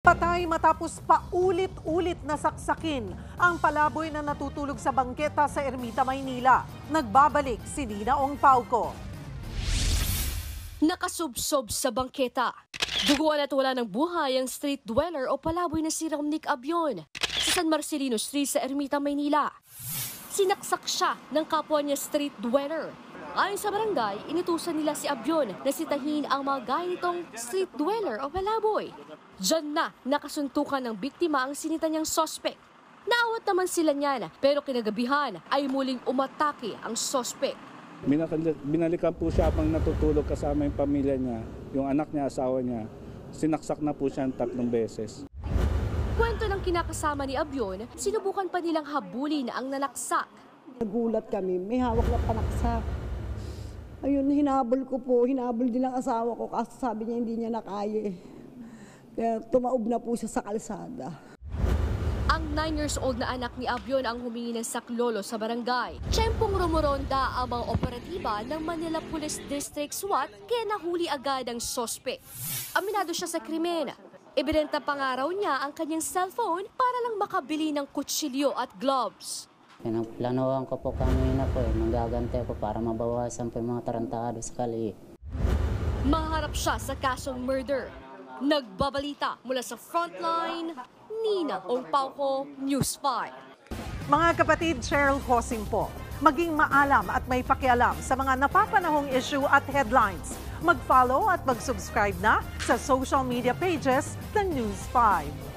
Patay matapos paulit-ulit na saksakin ang palaboy na natutulog sa bangketa sa Ermita, Maynila. Nagbabalik si Nina Ong Pauco. Nakasubsob sa bangketa. Duguan at wala ng buhay ang street dweller o palaboy na si Ramnick Abion sa San Marcelino Street sa Ermita, Maynila. Sinaksak siya ng kapwa niya street dweller. Ayon sa barangay, inutusan nila si Abion na sitahin ang mga gaya nitong street dweller o palaboy. Diyan na nakasuntukan ng biktima ang sinita niyang sospek. Naawat naman sila niyan pero kinagabihan ay muling umatake ang sospek. Binalikan po siya habang natutulog kasama yung pamilya niya, yung anak niya, asawa niya. Sinaksak na po siya 3 beses. Kwento ng kinakasama ni Abion, sinubukan pa nilang habulin ang nanaksak. Nagulat kami, may hawak na panaksak. Ayun, hinabol din ang asawa ko kasi sabi niya hindi niya nakaya eh. Kaya tumaob na po siya sa kalsada. Ang 9 years old na anak ni Abion ang humingi ng saklolo sa barangay. Tiyempong rumoronda ang mga operatiba ng Manila Police District SWAT kaya nahuli agad ang sospek. Aminado siya sa krimen. Ibinenta pa nga raw niya ang kanyang cellphone para lang makabili ng kutsilyo at gloves. Pinagplanuhan ko po kanina po, manggagantay ko para mabawasan po yung mga tarantado sa kali. Maharap siya sa kasong murder. Nagbabalita mula sa Frontline, Nina Ong Pauco, News 5. Mga kapatid, Cheryl Hosing po. Maging maalam at may pakialam sa mga napapanahong issue at headlines. Mag-follow at mag-subscribe na sa social media pages ng News 5.